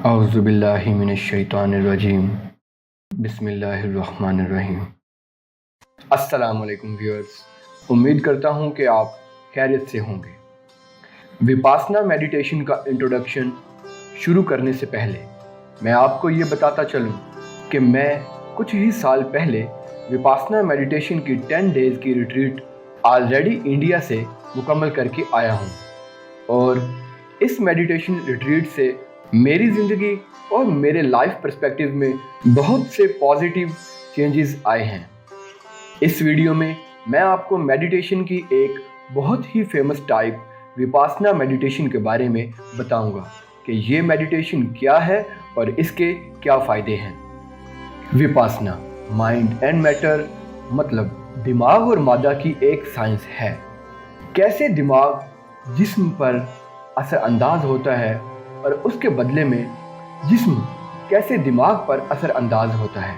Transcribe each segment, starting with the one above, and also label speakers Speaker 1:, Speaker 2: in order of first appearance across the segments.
Speaker 1: اعوذ باللہ من الشیطان الرجیم بسم اللہ الرحمن الرحیم۔ السلام علیکم ویورز، امید کرتا ہوں کہ آپ خیریت سے ہوں گے۔ وپاسنا میڈیٹیشن کا انٹروڈکشن شروع کرنے سے پہلے میں آپ کو یہ بتاتا چلوں کہ میں کچھ ہی سال پہلے وپاسنا میڈیٹیشن کی 10 ڈیز کی ریٹریٹ آلریڈی انڈیا سے مکمل کر کے آیا ہوں، اور اس میڈیٹیشن ریٹریٹ سے میری زندگی اور میرے لائف پرسپیکٹیو میں بہت سے پازیٹیو چینجز آئے ہیں۔ اس ویڈیو میں میں آپ کو میڈیٹیشن کی ایک بہت ہی فیمس ٹائپ وپاسنا میڈیٹیشن کے بارے میں بتاؤں گا کہ یہ میڈیٹیشن کیا ہے اور اس کے کیا فائدے ہیں۔ وپاسنا مائنڈ اینڈ میٹر مطلب دماغ اور مادہ کی ایک سائنس ہے۔ کیسے دماغ جسم پر اثر انداز ہوتا ہے اور اس کے بدلے میں جسم کیسے دماغ پر اثر انداز ہوتا ہے،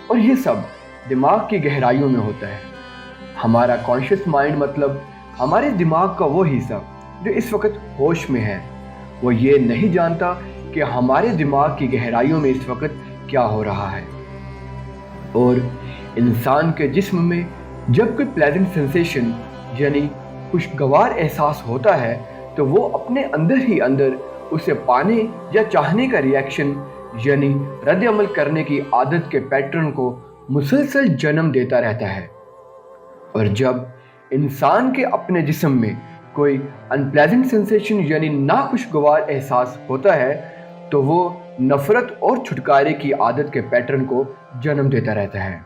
Speaker 1: اور یہ سب دماغ کی گہرائیوں میں ہوتا ہے۔ ہمارا کانشیس مائنڈ مطلب ہمارے دماغ کا وہ حصہ جو اس وقت ہوش میں ہے، وہ یہ نہیں جانتا کہ ہمارے دماغ کی گہرائیوں میں اس وقت کیا ہو رہا ہے۔ اور انسان کے جسم میں جب کوئی پلیزنٹ سینسیشن یعنی خوشگوار احساس ہوتا ہے تو وہ اپنے اندر ہی اندر اسے پانے یا چاہنے کا ریئیکشن یعنی رد عمل کرنے کی عادت کے پیٹرن کو مسلسل جنم دیتا رہتا ہے۔ اور جب انسان کے اپنے جسم میں کوئی انپلیزنٹ سینسیشن یعنی ناخوشگوار احساس ہوتا ہے تو وہ نفرت اور چھٹکارے کی عادت کے پیٹرن کو جنم دیتا رہتا ہے،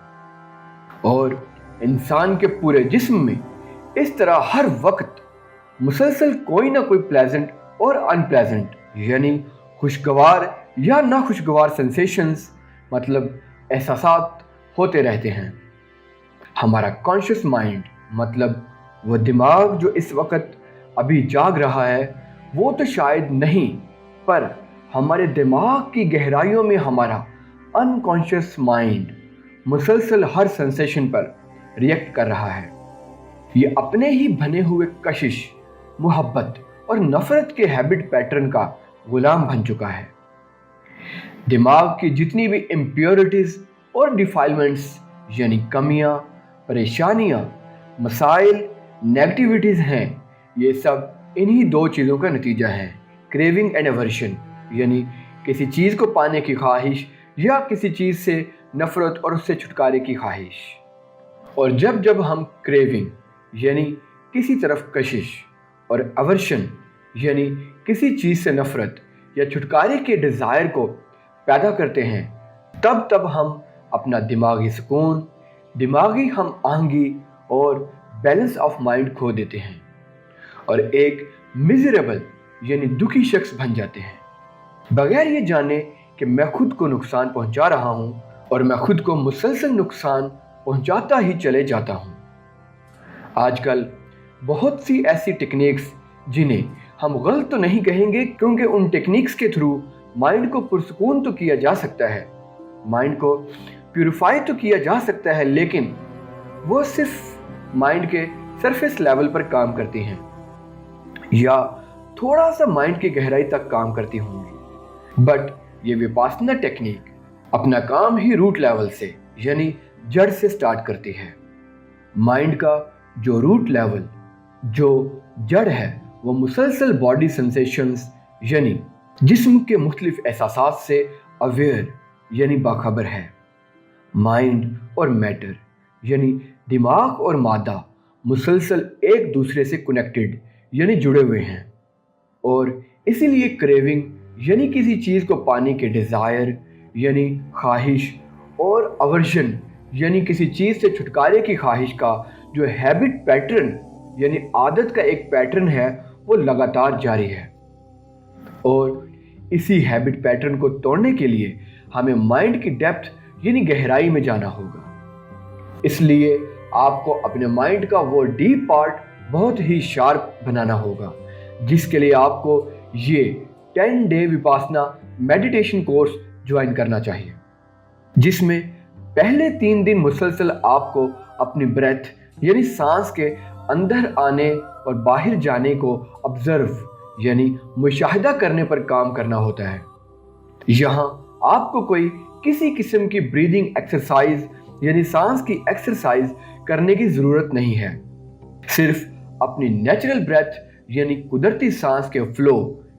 Speaker 1: اور انسان کے پورے جسم میں اس طرح ہر وقت مسلسل کوئی نہ کوئی پلیزنٹ اور ان پلیزنٹ یعنی خوشگوار یا ناخوشگوار سینسیشنز مطلب احساسات ہوتے رہتے ہیں۔ ہمارا کانشیس مائنڈ مطلب وہ دماغ جو اس وقت ابھی جاگ رہا ہے، وہ تو شاید نہیں، پر ہمارے دماغ کی گہرائیوں میں ہمارا انکانشیس مائنڈ مسلسل ہر سینسیشن پر ریئیکٹ کر رہا ہے۔ یہ اپنے ہی بنے ہوئے کشش، محبت اور نفرت کے ہیبٹ پیٹرن کا غلام بن چکا ہے۔ دماغ کی جتنی بھی امپیورٹیز اور ڈیفائلمنٹس یعنی کمیاں، پریشانیاں، مسائل، نیگیٹیوٹیز ہیں، یہ سب انہی دو چیزوں کا نتیجہ ہے، کریونگ اینڈ ایورشن یعنی کسی چیز کو پانے کی خواہش یا کسی چیز سے نفرت اور اس سے چھٹکارے کی خواہش۔ اور جب جب ہم کریونگ یعنی کسی طرف کشش اور ایورشن یعنی کسی چیز سے نفرت یا چھٹکارے کے ڈیزائر کو پیدا کرتے ہیں، تب تب ہم اپنا دماغی سکون، دماغی ہم آہنگی اور بیلنس آف مائنڈ کھو دیتے ہیں، اور ایک میزریبل یعنی دکھی شخص بن جاتے ہیں، بغیر یہ جانے کہ میں خود کو نقصان پہنچا رہا ہوں اور میں خود کو مسلسل نقصان پہنچاتا ہی چلے جاتا ہوں۔ آج کل بہت سی ایسی ٹیکنیکس جنہیں ہم غلط تو نہیں کہیں گے، کیونکہ ان ٹیکنیکس کے تھرو مائنڈ کو پرسکون تو کیا جا سکتا ہے، مائنڈ کو پیوریفائی تو کیا جا سکتا ہے، لیکن وہ صرف مائنڈ کے سرفیس لیول پر کام کرتی ہیں یا تھوڑا سا مائنڈ کی گہرائی تک کام کرتی ہوں گی۔ بٹ یہ وپاسنا ٹیکنیک اپنا کام ہی روٹ لیول سے یعنی جڑ سے سٹارٹ کرتی ہے۔ مائنڈ کا جو روٹ لیول، جو جڑ ہے، وہ مسلسل باڈی سینسیشنز یعنی جسم کے مختلف احساسات سے اویئر یعنی باخبر ہے۔ مائنڈ اور میٹر یعنی دماغ اور مادہ مسلسل ایک دوسرے سے کنیکٹڈ یعنی جڑے ہوئے ہیں، اور اسی لیے کریونگ یعنی کسی چیز کو پانے کے ڈیزائر یعنی خواہش اور ایورشن یعنی کسی چیز سے چھٹکارے کی خواہش کا جو ہیبٹ پیٹرن یعنی عادت کا ایک پیٹرن ہے، وہ لگاتار جاری ہے، اور اسی ہیبٹ پیٹرن کو توڑنے کے لیے ہمیں مائنڈ کی ڈیپتھ یعنی گہرائی میں جانا ہوگا۔ اس لیے آپ کو اپنے مائنڈ کا وہ ڈیپ پارٹ بہت ہی شارپ بنانا ہوگا، جس کے لیے آپ کو یہ 10 ڈے وپاسنا میڈیٹیشن کورس جوائن کرنا چاہیے، جس میں پہلے 3 دن مسلسل آپ کو اپنی بریتھ یعنی سانس کے اندر آنے اور باہر جانے کو آبزرو یعنی مشاہدہ کرنے پر کام کرنا ہوتا ہے، यहाँ आपको कोई किसी किस्म की ब्रीदिंग एक्सरसाइज यानी सांस की एक्सरसाइज करने की जरूरत नहीं है। सिर्फ अपनी नेचुरल ब्रेथ यानी कुदरती सांस के फ्लो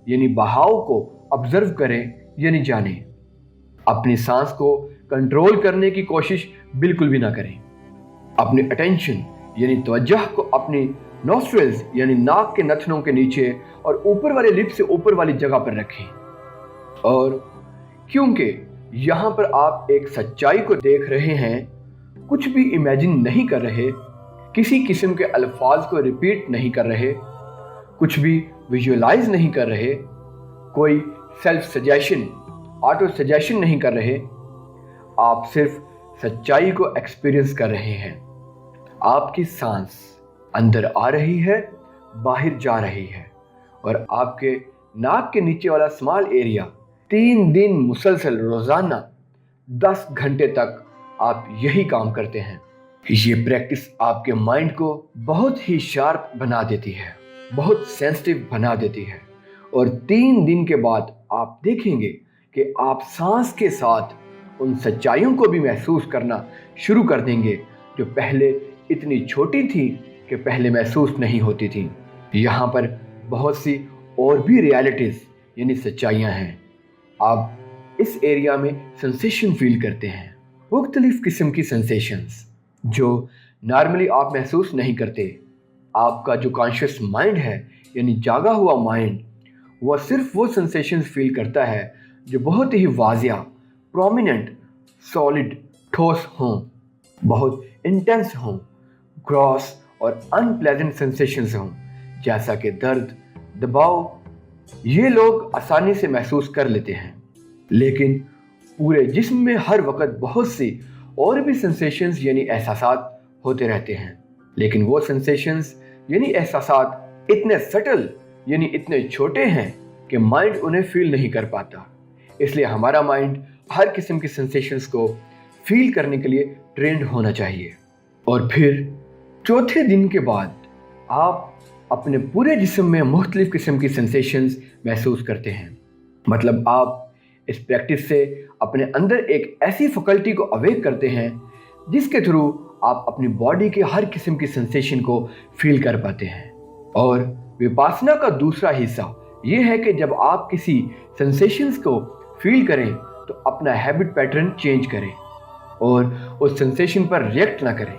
Speaker 1: यानी बहाव को ऑब्जर्व करें यानी जानें। अपनी सांस को कंट्रोल करने की कोशिश बिल्कुल भी ना करें। अपनी अटेंशन यानी तवज्जो को अपनी नोस्ट्रिल्स यानी नाक के नथनों के नीचे और ऊपर वाले लिप से ऊपर वाली जगह पर रखें। और क्योंकि यहाँ पर आप एक सच्चाई को देख रहे हैं, कुछ भी इमेजिन नहीं कर रहे, किसी किस्म के अल्फाज को रिपीट नहीं कर रहे, कुछ भी विजुअलाइज नहीं कर रहे, कोई सेल्फ सजेशन ऑटो सजेशन नहीं कर रहे, आप सिर्फ सच्चाई को एक्सपीरियंस कर रहे हैं। आपकी सांस अंदर आ रही है, बाहर जा रही है, और आपके नाक के नीचे वाला स्मॉल एरिया 3 दिन मुसलसल रोजाना 10 घंटे तक आप यही काम करते हैं। ये प्रैक्टिस आपके माइंड को बहुत ही शार्प बना देती है, बहुत सेंसिटिव बना देती है, और 3 दिन के बाद आप देखेंगे कि आप सांस के साथ उन सच्चाइयों को भी महसूस करना शुरू कर देंगे जो पहले इतनी छोटी थी कि पहले महसूस नहीं होती थी। यहाँ पर बहुत सी और भी रियलिटीज यानी सच्चाइयाँ हैं। आप इस एरिया में सेंसेशन फील करते हैं, मुख्तलिफ किस्म की सेंसेशंस जो नॉर्मली आप महसूस नहीं करते। आपका जो कॉन्शियस माइंड है यानी जागा हुआ माइंड, वह सिर्फ वो सेंसेशंस फील करता है जो बहुत ही वाजिया, प्रोमिनेंट, सॉलिड, ठोस हों, बहुत इंटेंस हों, ग्रॉस और अनप्लेजेंट सेंसेशंस हों, जैसा कि दर्द, दबाव। ये लोग आसानी से महसूस कर लेते हैं, लेकिन पूरे जिस्म में हर वक्त बहुत सी और भी सेंसेशंस यानी एहसासात होते रहते हैं, लेकिन वो सेंसेशंस यानी एहसासात इतने सटल यानी इतने छोटे हैं कि माइंड उन्हें फील नहीं कर पाता। इसलिए हमारा माइंड हर किस्म की सेंसेशंस को फील करने के लिए ट्रेंड होना चाहिए। और फिर चौथे दिन के बाद आप अपने पूरे जिस्म में मुख्तलिफ किस्म की सेंसेशंस महसूस करते हैं। मतलब आप इस प्रैक्टिस से अपने अंदर एक ऐसी फैकल्टी को अवेक करते हैं जिसके थ्रू आप अपनी बॉडी के हर किस्म की सेंसेशन को फील कर पाते हैं। और विपासना का दूसरा हिस्सा ये है कि जब आप किसी सेंसेशंस को फील करें तो अपना हैबिट पैटर्न चेंज करें और उस सेंसेशन पर रिएक्ट ना करें,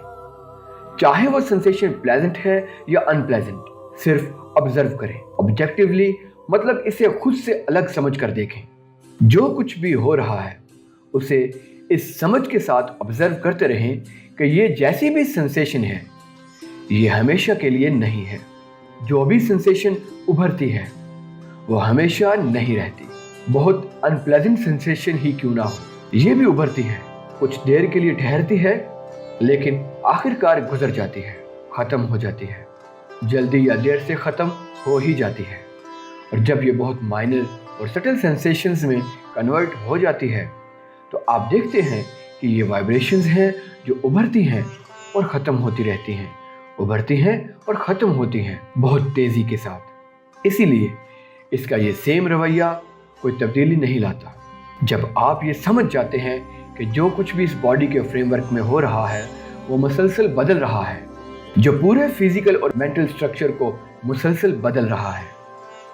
Speaker 1: चाहे वो सेंसेशन प्लेजेंट है या अनप्लेजेंट। सिर्फ ऑब्जर्व करें ऑब्जेक्टिवली, मतलब इसे खुद से अलग समझ कर देखें। जो कुछ भी हो रहा है उसे इस समझ के साथ ऑब्जर्व करते रहें कि ये जैसी भी सेंसेशन है ये हमेशा के लिए नहीं है। जो भी सेंसेशन उभरती है वो हमेशा नहीं रहती। बहुत अनप्लेजेंट सेंसेशन ही क्यों ना हो, ये भी उभरती है, कुछ देर के लिए ठहरती है, लेकिन आखिरकार गुजर जाती है, ख़त्म हो जाती है, जल्दी या देर से ख़त्म हो ही जाती है। और जब ये बहुत माइनर और सटल सेंसेशंस में कन्वर्ट हो जाती है तो आप देखते हैं कि ये वाइब्रेशंस हैं जो उभरती हैं और ख़त्म होती रहती हैं, उभरती हैं और ख़त्म होती हैं बहुत तेज़ी के साथ। इसीलिए इसका ये सेम रवैया कोई तब्दीली नहीं लाता। जब आप ये समझ जाते हैं कि जो कुछ भी इस बॉडी के फ्रेमवर्क में हो रहा है वो मुसलसल बदल रहा है, जो पूरे फिजिकल और मेंटल स्ट्रक्चर को मुसलसल बदल रहा है,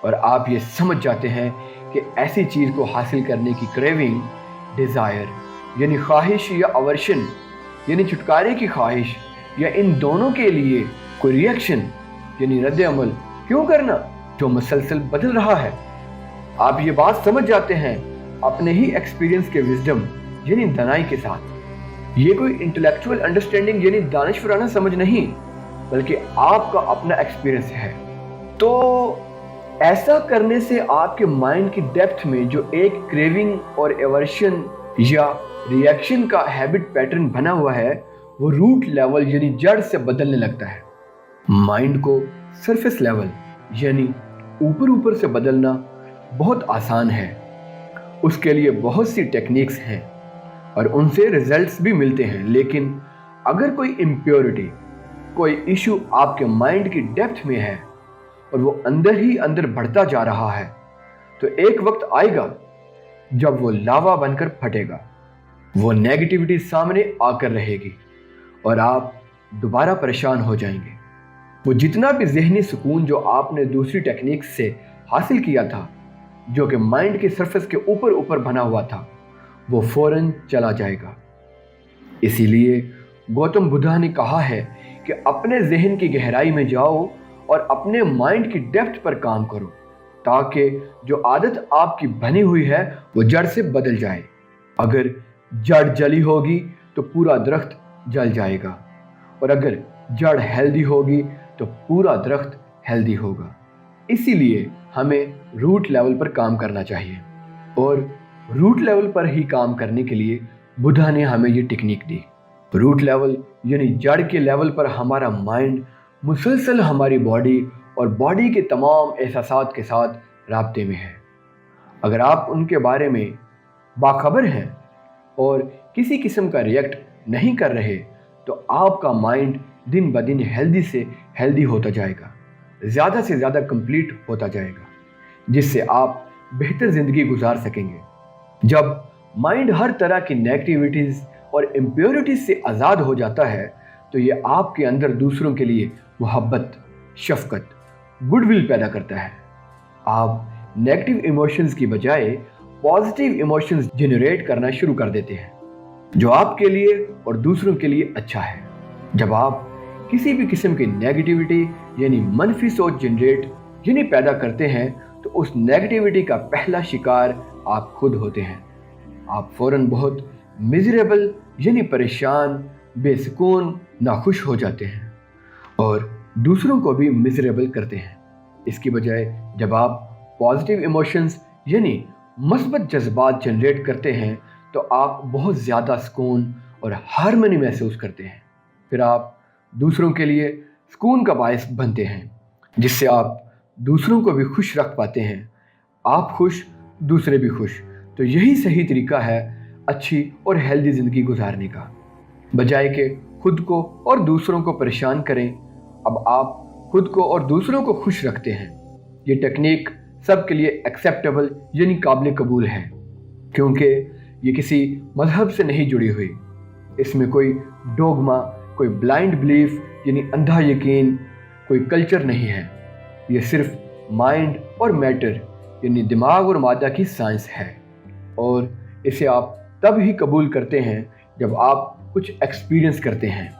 Speaker 1: और आप ये समझ जाते हैं कि ऐसी चीज़ को हासिल करने की क्रेविंग, डिज़ायर यानी ख्वाहिश या अवर्शन यानी छुटकारे की ख्वाहिश, या इन दोनों के लिए कोई रिएक्शन यानी रद्द अमल क्यों करना जो मुसलसल बदल रहा है। आप ये बात समझ जाते हैं अपने ही एक्सपीरियंस के विजडम यानी दानाई के साथ। ये कोई इंटेलेक्चुअल अंडरस्टैंडिंग यानी दानिशवराना समझ नहीं, बल्कि आपका अपना एक्सपीरियंस है। तो ऐसा करने से आपके माइंड की डेप्थ में जो एक क्रेविंग और एवर्शन या रिएक्शन का हैबिट पैटर्न बना हुआ है वो रूट लेवल यानी जड़ से बदलने लगता है। माइंड को सरफेस लेवल यानी ऊपर ऊपर से बदलना बहुत आसान है। उसके लिए बहुत सी टेक्निक्स हैं और उनसे रिजल्ट्स भी मिलते हैं, लेकिन अगर कोई इम्प्योरिटी, कोई इशू आपके माइंड की डेप्थ में है और वो अंदर ही अंदर बढ़ता जा रहा है, तो एक वक्त आएगा जब वो लावा बनकर फटेगा। वो नेगेटिविटी सामने आकर रहेगी और आप दोबारा परेशान हो जाएंगे। वो जितना भी ज़हनी सुकून जो आपने दूसरी टेक्निक से हासिल किया था, जो कि माइंड के सरफेस के ऊपर ऊपर बना हुआ था, वो फौरन चला जाएगा। इसीलिए गौतम बुद्धा ने कहा है कि अपने जहन की गहराई में जाओ और अपने माइंड की डेप्थ पर काम करो, ताकि जो आदत आपकी बनी हुई है वो जड़ से बदल जाए। अगर जड़ जली होगी तो पूरा दरख्त जल जाएगा, और अगर जड़ हेल्दी होगी तो पूरा दरख्त हेल्दी होगा। इसीलिए हमें रूट लेवल पर काम करना चाहिए, और रूट लेवल पर ही काम करने के लिए बुद्धा ने हमें ये टेक्निक दी। रूट लेवल यानी जड़ के लेवल पर हमारा माइंड मुसलसल हमारी बॉडी और बॉडी के तमाम एहसासात के साथ राब्ते में है। अगर आप उनके बारे में बाखबर हैं और किसी किस्म का रिएक्ट नहीं कर रहे, तो आपका माइंड दिन ब दिन हेल्दी से हेल्दी होता जाएगा, ज़्यादा से ज़्यादा कंप्लीट होता जाएगा, जिससे आप बेहतर ज़िंदगी गुजार सकेंगे। जब माइंड हर तरह की नेगेटिविटीज़ और इम्प्योरिटीज़ से आज़ाद हो जाता है, तो ये आपके अंदर दूसरों के लिए मोहब्बत, शफकत, गुडविल पैदा करता है। आप नेगेटिव इमोशंस की बजाय पॉजिटिव इमोशंस जनरेट करना शुरू कर देते हैं, जो आपके लिए और दूसरों के लिए अच्छा है। जब आप किसी भी किस्म की नेगेटिविटी यानी मनफी सोच जनरेट यानी पैदा करते हैं, तो उस नेगेटिविटी का पहला शिकार आप खुद होते हैं। आप फौरन बहुत मिजरेबल यानी परेशान, बेसुकून, नाखुश हो जाते हैं और दूसरों को भी मिजरेबल करते हैं। इसकी बजाय जब आप पॉजिटिव इमोशंस यानी مثبت जज्बात जनरेट करते हैं, तो आप बहुत ज़्यादा सुकून और हार्मनी महसूस करते हैं। फिर आप दूसरों के लिए सुकून का बायस बनते हैं, जिससे आप दूसरों को भी खुश रख पाते हैं। आप खुश, दूसरे भी खुश। तो यही सही तरीका है अच्छी और हेल्दी ज़िंदगी गुजारने का। बजाय कि खुद को और दूसरों को परेशान करें, अब आप खुद को और दूसरों को खुश रखते हैं। ये टेक्निक सबके लिए एक्सेप्टेबल यानी काबिल कबूल है, क्योंकि ये किसी मजहब से नहीं जुड़ी हुई। इसमें कोई डोगमा, कोई ब्लाइंड बिलीफ यानी अंधा यकीन, कोई कल्चर नहीं है। ये सिर्फ माइंड और मैटर यानी दिमाग और मादा की साइंस है, और इसे आप तब ही कबूल करते हैं जब आप कुछ एक्सपीरियंस करते हैं।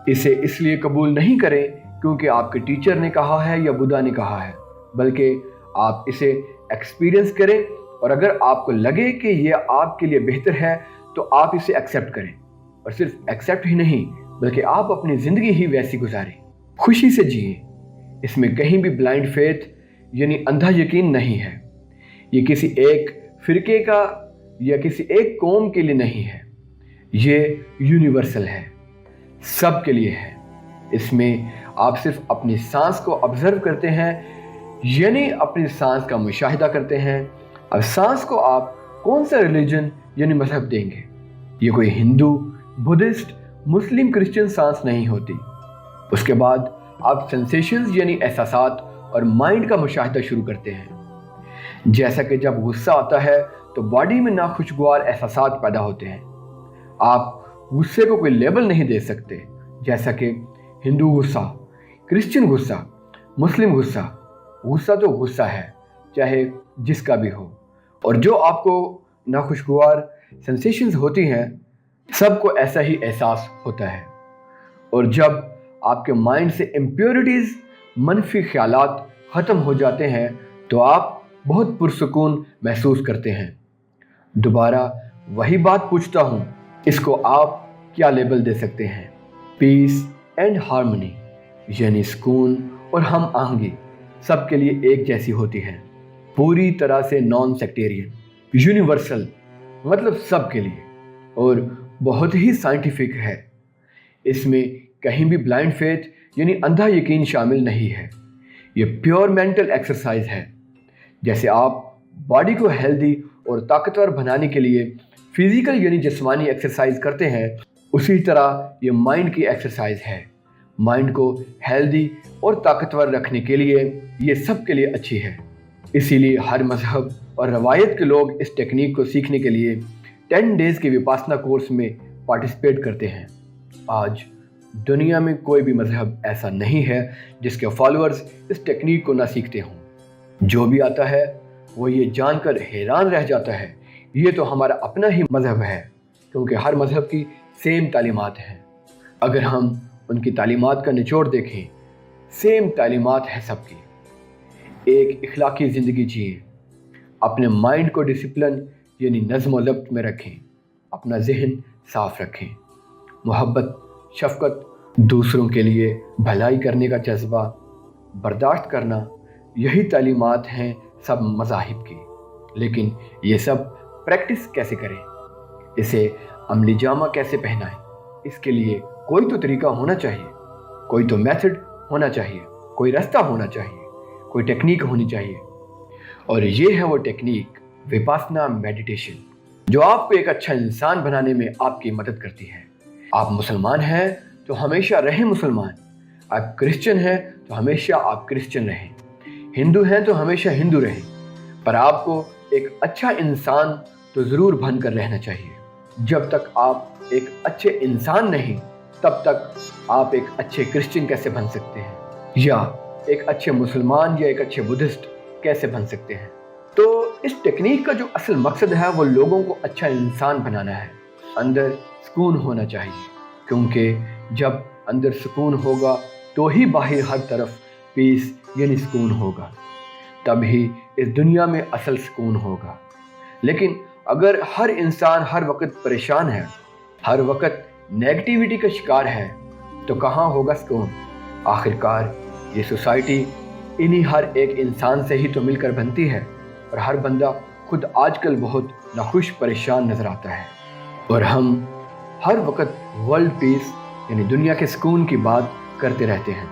Speaker 1: इसे इसलिए कबूल नहीं करें क्योंकि आपके टीचर ने कहा है या बुद्धा ने कहा है, बल्कि आप इसे एक्सपीरियंस करें, और अगर आपको लगे कि ये आपके लिए बेहतर है तो आप इसे एक्सेप्ट करें। और सिर्फ एक्सेप्ट ही नहीं, बल्कि आप अपनी ज़िंदगी ही वैसी गुजारें, खुशी से जिए। इसमें कहीं भी ब्लाइंड फेथ यानी अंधा यकीन नहीं है। ये किसी एक फ़िरके का या किसी एक कौम के लिए नहीं है। ये यूनिवर्सल है, सब के लिए है। इसमें आप सिर्फ अपनी सांस को ऑब्जर्व करते हैं, यानी अपनी सांस का मुशाहिदा करते हैं। अब सांस को आप कौन सा रिलीजन यानी मजहब देंगे? ये कोई हिंदू, बुद्धिस्ट, मुस्लिम, क्रिश्चियन सांस नहीं होती। उसके बाद आप सेंसेशंस यानी एहसासात और माइंड का मुशाहिदा शुरू करते हैं। जैसा कि जब गुस्सा आता है तो बॉडी में नाखुशगवार एहसासात पैदा होते हैं। आप गुस्से को कोई लेबल नहीं दे सकते, जैसा कि हिंदू गुस्सा, क्रिश्चियन गुस्सा, मुस्लिम गुस्सा। गुस्सा तो गुस्सा है, चाहे जिसका भी हो। और जो आपको नाखुशगवार सेंसेशंस होती हैं, सबको ऐसा ही एहसास होता है। और जब आपके माइंड से इम्प्योरिटीज़, मनफी ख्यालात ख़त्म हो जाते हैं, तो आप बहुत पुरसुकून महसूस करते हैं। दोबारा वही बात पूछता हूँ, इसको आप क्या लेबल दे सकते हैं? पीस एंड हार्मनी यानी सुकून और हम आहंगी सबके लिए एक जैसी होती है, पूरी तरह से नॉन सेक्टेरियन, यूनिवर्सल, मतलब सबके लिए, और बहुत ही साइंटिफिक है। इसमें कहीं भी ब्लाइंड फेथ यानी अंधा यकीन शामिल नहीं है। ये प्योर मेंटल एक्सरसाइज है। जैसे आप बॉडी को हेल्दी और ताकतवर बनाने के लिए फिजिकल यानी जिस्मानी एक्सरसाइज करते हैं, उसी तरह ये माइंड की एक्सरसाइज है। माइंड को हेल्दी और ताकतवर रखने के लिए ये सब के लिए अच्छी है। इसीलिए हर मजहब और रवायत के लोग इस टेक्निक को सीखने के लिए 10 डेज के विपासना कोर्स में पार्टिसिपेट करते हैं। आज दुनिया में कोई भी मजहब ऐसा नहीं है जिसके फॉलोअर्स इस टेक्निक को ना सीखते हों। जो भी आता है वो ये जानकर हैरान रह जाता है, ये तो हमारा अपना ही मजहब है, क्योंकि हर मजहब की सेम तालीमात हैं। अगर हम उनकी तालीमात का निचोड़ देखें, सेम तालीमात है सबकी। एक इखलाकी ज़िंदगी जिए, अपने माइंड को डिसिप्लिन यानी नज़्म व ज़ब्त में रखें, अपना जहन साफ़ रखें, मोहब्बत, शफ़क़त, दूसरों के लिए भलाई करने का जज्बा, बर्दाश्त करना, यही तालीमात हैं सब मज़ाहिब की। लेकिन ये सब प्रैक्टिस कैसे करें, इसे अमली जामा कैसे पहनाएं, इसके लिए कोई तो तरीका होना चाहिए, कोई तो मेथड होना चाहिए, कोई रास्ता होना चाहिए, कोई टेक्निक होनी चाहिए। और ये है वो टेक्निक विपासना मेडिटेशन, जो आपको एक अच्छा इंसान बनाने में आपकी मदद करती है। आप मुसलमान हैं तो हमेशा रहें मुसलमान, आप क्रिश्चियन हैं तो हमेशा आप क्रिश्चियन रहें, हिंदू हैं तो हमेशा हिंदू रहें, पर आपको एक अच्छा इंसान तो ज़रूर बनकर रहना चाहिए। जब तक आप एक अच्छे इंसान नहीं, तब तक आप एक अच्छे क्रिश्चियन कैसे बन सकते हैं, या एक अच्छे मुसलमान या एक अच्छे बुद्धिस्ट कैसे बन सकते हैं। तो इस टेक्निक का जो असल मकसद है वो लोगों को अच्छा इंसान बनाना है। अंदर सुकून होना चाहिए, क्योंकि जब अंदर सुकून होगा तो ही बाहर हर तरफ पीस यानी सुकून होगा, तभी इस दुनिया में असल सुकून होगा। लेकिन अगर हर इंसान हर वक्त परेशान है, हर वक्त नेगेटिविटी का शिकार है, तो कहाँ होगा सुकून। आखिरकार ये सोसाइटी इन्हीं हर एक इंसान से ही तो मिलकर बनती है, और हर बंदा खुद आजकल बहुत नाखुश परेशान नज़र आता है। और हम हर वक्त वर्ल्ड पीस यानी दुनिया के सुकून की बात करते रहते हैं।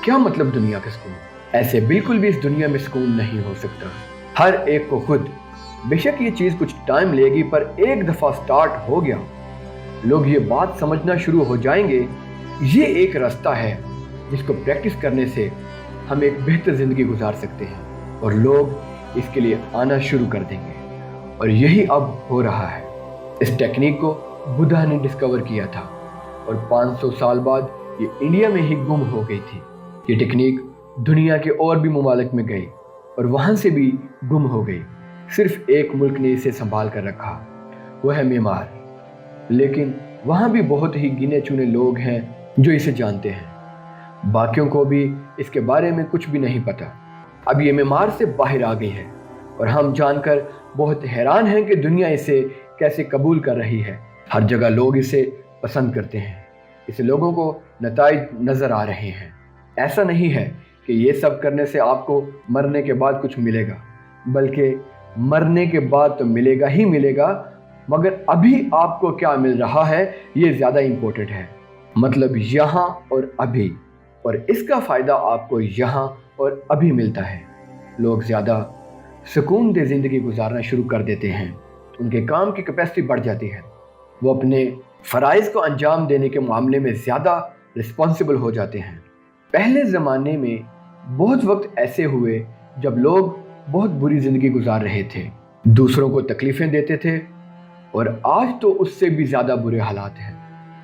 Speaker 1: क्या मतलब दुनिया का सुकून? ऐसे बिल्कुल भी इस दुनिया में सुकून नहीं हो सकता। हर एक को खुद, बेशक ये चीज़ कुछ टाइम लेगी, पर एक दफ़ा स्टार्ट हो गया, लोग ये बात समझना शुरू हो जाएंगे, ये एक रास्ता है जिसको प्रैक्टिस करने से हम एक बेहतर ज़िंदगी गुजार सकते हैं, और लोग इसके लिए आना शुरू कर देंगे। और यही अब हो रहा है। इस टेक्निक को बुद्धा ने डिस्कवर किया था, और 500 साल बाद ये इंडिया में ही गुम हो गई थी। ये टेक्निक दुनिया के और भी ममालिक में गई और वहाँ से भी गुम हो गई। सिर्फ एक मुल्क ने इसे संभाल कर रखा, वो है म्यांमार। लेकिन वहाँ भी बहुत ही गिने चुने लोग हैं जो इसे जानते हैं, बाकियों को भी इसके बारे में कुछ भी नहीं पता। अब ये म्यांमार से बाहर आ गई है, और हम जानकर बहुत हैरान हैं कि दुनिया इसे कैसे कबूल कर रही है। हर जगह लोग इसे पसंद करते हैं, इसे लोगों को नताइज नज़र आ रहे हैं। ऐसा नहीं है कि ये सब करने से आपको मरने के बाद कुछ मिलेगा, बल्कि मरने के बाद तो मिलेगा ही मिलेगा, मगर अभी आपको क्या मिल रहा है ये ज़्यादा इम्पोर्टेंट है। मतलब यहाँ और अभी, और इसका फ़ायदा आपको यहाँ और अभी मिलता है। लोग ज़्यादा सुकून दे ज़िंदगी गुजारना शुरू कर देते हैं, उनके काम की कैपेसिटी बढ़ जाती है, वो अपने फ़राइज़ को अंजाम देने के मामले में ज़्यादा रिस्पॉन्सिबल हो जाते हैं। पहले ज़माने में बहुत वक्त ऐसे हुए जब लोग बहुत बुरी ज़िंदगी गुजार रहे थे, दूसरों को तकलीफ़ें देते थे, और आज तो उससे भी ज़्यादा बुरे हालात हैं।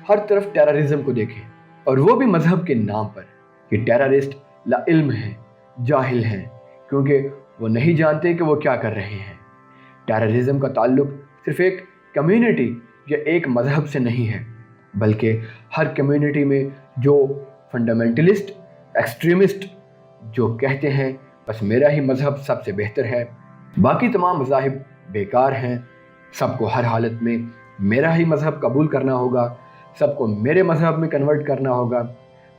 Speaker 1: हर तरफ टेररिज्म को देखें, और वो भी मज़हब के नाम पर। कि टेररिस्ट ला इल्म हैं, जाहिल हैं, क्योंकि वो नहीं जानते कि वो क्या कर रहे हैं। टेररिज्म का ताल्लुक सिर्फ एक कम्युनिटी या एक मज़हब से नहीं है, बल्कि हर कम्युनिटी में जो फंडामेंटलिस्ट, एक्सट्रीमिस्ट जो कहते हैं बस मेरा ही मज़हब सबसे बेहतर है, बाकी तमाम मज़ाहिब बेकार हैं, सबको हर हालत में मेरा ही मज़हब कबूल करना होगा, सबको मेरे मज़हब में कन्वर्ट करना होगा,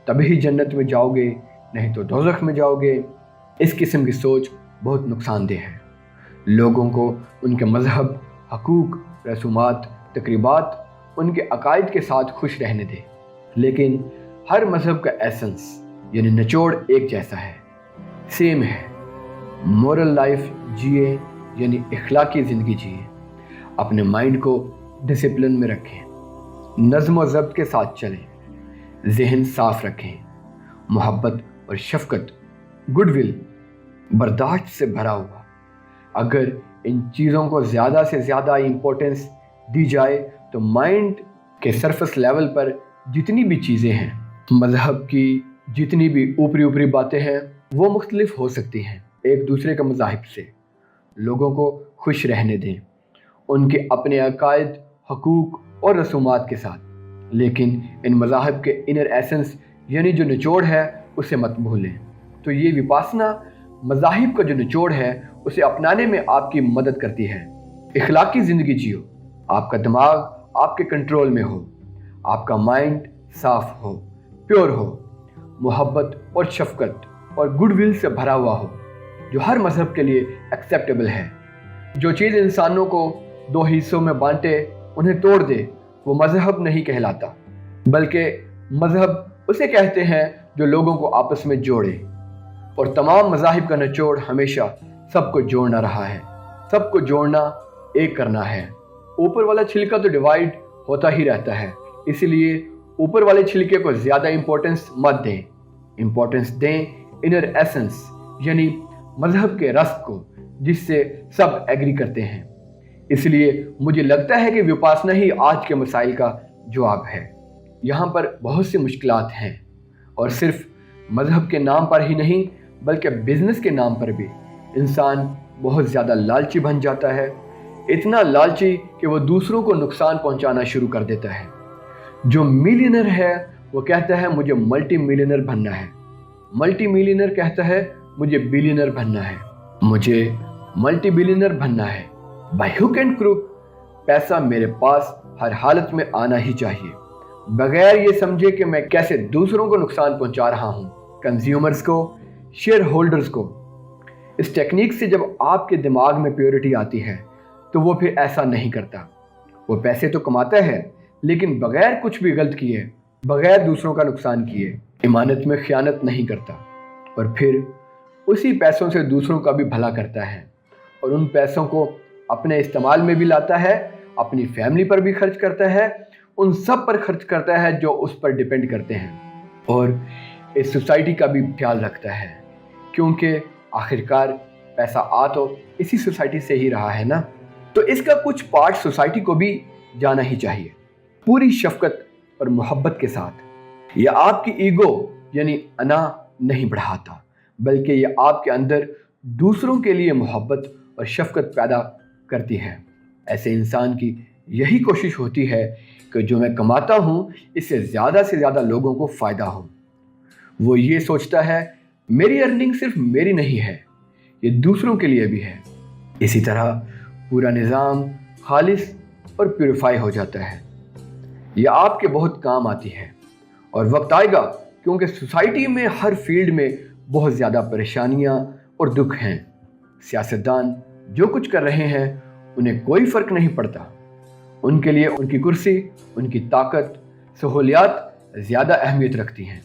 Speaker 1: तभी जन्नत में जाओगे, नहीं तो दोज़ख में जाओगे। इस किस्म की सोच बहुत नुकसानदेह है। लोगों को उनके मज़हब, हकूक़, रसूमात, तकरीबात, उनके अकायद के साथ खुश रहने दे। लेकिन हर मज़हब का एसेंस यानी निचोड़ एक जैसा है, सेम है। मोरल लाइफ जिए यानी इखलाकी ज़िंदगी जिए, अपने माइंड को डिसिप्लिन में रखें, नज़्म व ज़ब्त के साथ चलें, जहन साफ़ रखें, मोहब्बत और शफ़क़त, गुडविल, बर्दाश्त से भरा हुआ अगर इन चीज़ों को ज़्यादा से ज़्यादा इम्पोर्टेंस दी जाए तो माइंड के सरफेस लेवल पर जितनी भी चीज़ें हैं, मज़हब की जितनी भी ऊपरी ऊपरी बातें हैं, वो मुख्तलिफ हो सकती हैं एक दूसरे के मज़ाहिब से। लोगों को खुश रहने दें उनके अपने अकायद, हकूक़ और रसूमात के साथ, लेकिन इन मज़ाहिब के इनर एसेंस यानी जो निचोड़ है उसे मत भूलें। तो ये विपासना मज़ाहिब का जो निचोड़ है उसे अपनाने में आपकी मदद करती है। इखलाकी ज़िंदगी जियो, आपका दिमाग आपके कंट्रोल में हो, आपका माइंड साफ हो, प्योर हो, मोहब्बत और शफ़क़त और गुडविल से भरा हुआ हो, जो हर मज़हब के लिए एक्सेप्टेबल है। जो चीज़ इंसानों को दो हिस्सों में बांटे, उन्हें तोड़ दे, वो मज़हब नहीं कहलाता, बल्कि मज़हब उसे कहते हैं जो लोगों को आपस में जोड़े। और तमाम मज़ाहिब का निचोड़ हमेशा सबको जोड़ना रहा है, सबको जोड़ना, एक करना है। ऊपर वाला छिलका तो डिवाइड होता ही रहता है, इसलिए ऊपर वाले छिलके को ज़्यादा इम्पोर्टेंस मत दें। इम्पोर्टेंस दें इनर एसेंस यानी मज़हब के रस को, जिससे सब एग्री करते हैं। इसलिए मुझे लगता है कि विपासना ही आज के मसाइल का जवाब है। यहाँ पर बहुत सी मुश्किलात हैं और सिर्फ मज़हब के नाम पर ही नहीं बल्कि बिज़नेस के नाम पर भी इंसान बहुत ज़्यादा लालची बन जाता है, इतना लालची कि वो दूसरों को नुकसान पहुँचाना शुरू कर देता है। जो मिलियनर है वो कहता है मुझे मल्टी मिलियनर बनना है, मल्टी मिलियनर कहता है मुझे बिलियनर बनना है, मुझे मल्टी बिलियनर बनना है। बाय हुक एंड क्रूक पैसा मेरे पास हर हालत में आना ही चाहिए, बगैर ये समझे कि मैं कैसे दूसरों को नुकसान पहुंचा रहा हूं, कंज्यूमर्स को, शेयर होल्डर्स को। इस टेक्निक से जब आपके दिमाग में प्योरिटी आती है तो वो फिर ऐसा नहीं करता। वो पैसे तो कमाता है लेकिन बगैर कुछ भी गलत किए, बगैर दूसरों का नुकसान किए, इमानत में खयानत नहीं करता, और फिर उसी पैसों से दूसरों का भी भला करता है और उन पैसों को अपने इस्तेमाल में भी लाता है, अपनी फैमिली पर भी खर्च करता है, उन सब पर खर्च करता है जो उस पर डिपेंड करते हैं, और इस सोसाइटी का भी ख्याल रखता है, क्योंकि आखिरकार पैसा आ तो इसी सोसाइटी से ही रहा है ना। तो इसका कुछ पार्ट सोसाइटी को भी जाना ही चाहिए, पूरी शफकत और मोहब्बत के साथ। यह आपकी ईगो यानी अना नहीं बढ़ाता, बल्कि यह आपके अंदर दूसरों के लिए मोहब्बत और शफकत पैदा करती है। ऐसे इंसान की यही कोशिश होती है कि जो मैं कमाता हूँ इससे ज़्यादा से ज़्यादा लोगों को फ़ायदा हो। वो ये सोचता है मेरी अर्निंग सिर्फ मेरी नहीं है, ये दूसरों के लिए भी है। इसी तरह पूरा निज़ाम खालिस और प्यूरिफाई हो जाता है। यह आपके बहुत काम आती है और वक्त आएगा, क्योंकि सोसाइटी में हर फील्ड में बहुत ज़्यादा परेशानियाँ और दुख हैं। सियासतदान जो कुछ कर रहे हैं उन्हें कोई फ़र्क नहीं पड़ता, उनके लिए उनकी कुर्सी, उनकी ताकत, सहूलियात ज़्यादा अहमियत रखती हैं,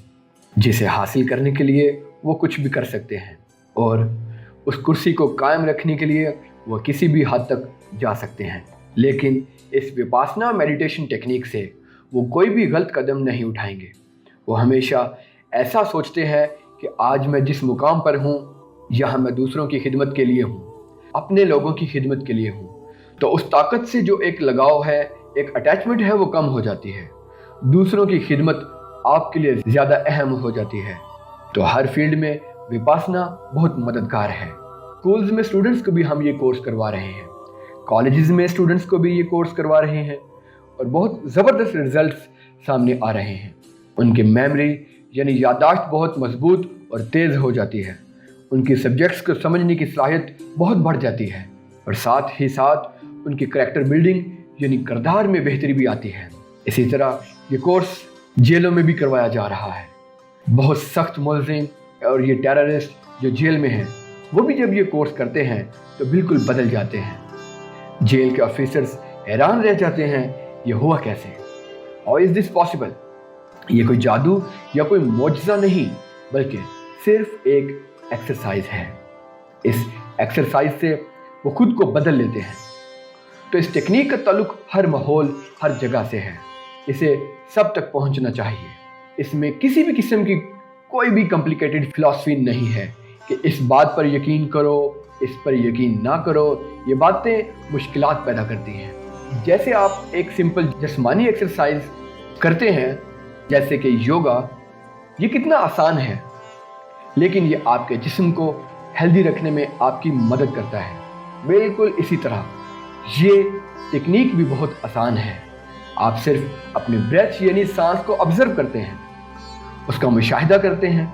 Speaker 1: जिसे हासिल करने के लिए वो कुछ भी कर सकते हैं, और उस कुर्सी को कायम रखने के लिए वो किसी भी हद तक जा सकते हैं। लेकिन इस विपासना मेडिटेशन टेक्निक से वो कोई भी गलत कदम नहीं उठाएंगे। वो हमेशा ऐसा सोचते हैं कि आज मैं जिस मुकाम पर हूँ यहाँ मैं दूसरों की खिदमत के लिए हूँ, अपने लोगों की खिदमत के लिए हूँ। तो उस ताकत से जो एक लगाव है, एक अटैचमेंट है, वो कम हो जाती है। दूसरों की खिदमत आपके लिए ज़्यादा अहम हो जाती है। तो हर फील्ड में विपासना बहुत मददगार है। स्कूल्स में स्टूडेंट्स को भी हम ये कोर्स करवा रहे हैं, कॉलेजेस में स्टूडेंट्स को भी ये कोर्स करवा रहे हैं, और बहुत ज़बरदस्त रिजल्ट्स सामने आ रहे हैं। उनकी मेमोरी यानी याददाश्त बहुत मजबूत और तेज़ हो जाती है, उनकी सब्जेक्ट्स को समझने की सलाहियत बहुत बढ़ जाती है, और साथ ही साथ उनकी करैक्टर बिल्डिंग यानी किरदार में बेहतरी भी आती है। इसी तरह ये कोर्स जेलों में भी करवाया जा रहा है। बहुत सख्त मुलजिम और ये टेररिस्ट जो जेल में हैं, वो भी जब ये कोर्स करते हैं तो बिल्कुल बदल जाते हैं। जेल के ऑफिसर्स हैरान रह जाते हैं, ये हुआ कैसे, हाउ इज़ दिस पॉसिबल। ये कोई जादू या कोई मौजज़ा नहीं, बल्कि सिर्फ एक एक्सरसाइज है। इस एक्सरसाइज से वो खुद को बदल लेते हैं। तो इस टेक्निक का ताल्लुक हर माहौल, हर जगह से है। इसे सब तक पहुंचना चाहिए। इसमें किसी भी किस्म की कोई भी कॉम्प्लिकेटेड फिलॉसफी नहीं है कि इस बात पर यकीन करो, اس پر یقین نہ کرو، یہ باتیں مشکلات پیدا کرتی ہیں۔ جیسے آپ ایک سمپل جسمانی ایکسرسائز کرتے ہیں جیسے کہ یوگا، یہ کتنا آسان ہے، لیکن یہ آپ کے جسم کو ہیلدی رکھنے میں آپ کی مدد کرتا ہے۔ بالکل اسی طرح یہ ٹیکنیک بھی بہت آسان ہے۔ آپ صرف اپنے بریتھ یعنی سانس کو آبزرو کرتے ہیں، اس کا مشاہدہ کرتے ہیں،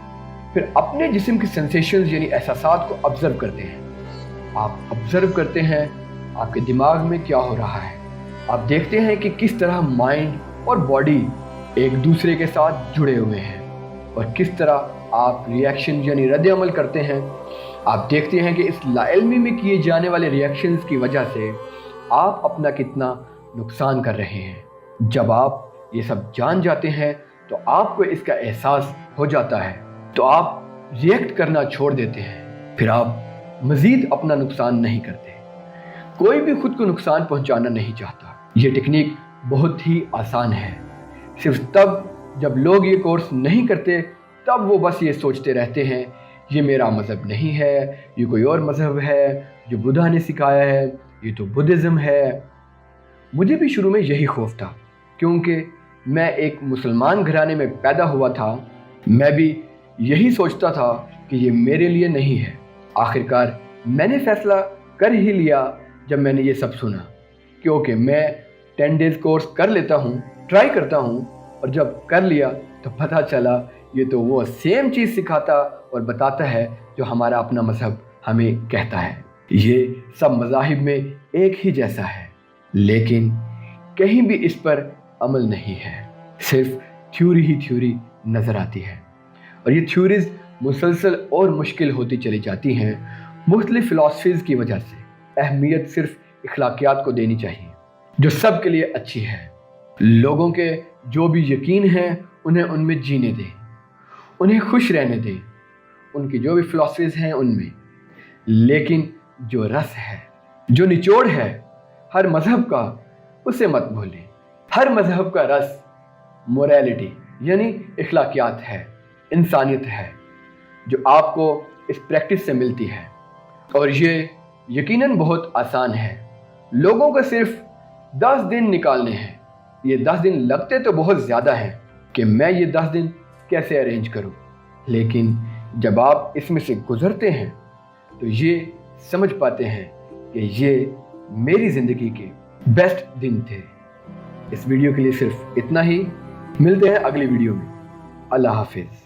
Speaker 1: پھر اپنے جسم کی سینسیشنز یعنی احساسات کو آبزرو کرتے ہیں۔ آپ آبزرو کرتے ہیں آپ کے دماغ میں کیا ہو رہا ہے، آپ دیکھتے ہیں کہ کس طرح مائنڈ اور باڈی ایک دوسرے کے ساتھ جڑے ہوئے ہیں اور کس طرح آپ ریئیکشن یعنی رد عمل کرتے ہیں۔ آپ دیکھتے ہیں کہ اس لا علمی میں کیے جانے والے ریئیکشنز کی وجہ سے آپ اپنا کتنا نقصان کر رہے ہیں۔ جب آپ یہ سب جان جاتے ہیں تو آپ کو اس کا احساس ہو جاتا ہے، تو آپ ریئیکٹ کرنا چھوڑ دیتے ہیں، پھر آپ مزید اپنا نقصان نہیں کرتے۔ کوئی بھی خود کو نقصان پہنچانا نہیں چاہتا۔ یہ ٹیکنیک بہت ہی آسان ہے۔ صرف تب جب لوگ یہ کورس نہیں کرتے تب وہ بس یہ سوچتے رہتے ہیں یہ میرا مذہب نہیں ہے، یہ کوئی اور مذہب ہے جو بدھا نے سکھایا ہے، یہ تو بدھزم ہے۔ مجھے بھی شروع میں یہی خوف تھا، کیونکہ میں ایک مسلمان گھرانے میں پیدا ہوا تھا۔ میں بھی یہی سوچتا تھا کہ یہ میرے لیے نہیں ہے۔ آخرکار میں نے فیصلہ کر ہی لیا جب میں نے یہ سب سنا، کیونکہ میں 10 ڈیز کورس کر لیتا ہوں، ٹرائی کرتا ہوں، اور جب کر لیا تو پتہ چلا یہ تو وہ سیم چیز سکھاتا اور بتاتا ہے جو ہمارا اپنا مذہب ہمیں کہتا ہے۔ یہ سب مذاہب میں ایک ہی جیسا ہے، لیکن کہیں بھی اس پر عمل نہیں ہے، صرف تھیوری ہی تھیوری نظر آتی ہے، اور یہ تھیوریز مسلسل اور مشکل ہوتی چلی جاتی ہیں مختلف فلاسفیز کی وجہ سے۔ اہمیت صرف اخلاقیات کو دینی چاہیے جو سب کے لیے اچھی ہے۔ لوگوں کے جو بھی یقین ہیں انہیں ان میں جینے دیں، انہیں خوش رہنے دیں، ان کی جو بھی فلاسفیز ہیں ان میں، لیکن جو رس ہے، جو نچوڑ ہے ہر مذہب کا، اسے مت بھولیں۔ ہر مذہب کا رس موریلٹی یعنی اخلاقیات ہے، انسانیت ہے، جو آپ کو اس پریکٹس سے ملتی ہے، اور یہ یقیناً بہت آسان ہے۔ لوگوں کو صرف 10 دن نکالنے ہیں۔ یہ 10 دن لگتے تو بہت زیادہ ہیں کہ میں یہ 10 دن کیسے ارینج کروں، لیکن جب آپ اس میں سے گزرتے ہیں تو یہ سمجھ پاتے ہیں کہ یہ میری زندگی کے بیسٹ دن تھے۔ اس ویڈیو کے لیے صرف اتنا ہی، ملتے ہیں اگلی ویڈیو میں۔ اللہ حافظ۔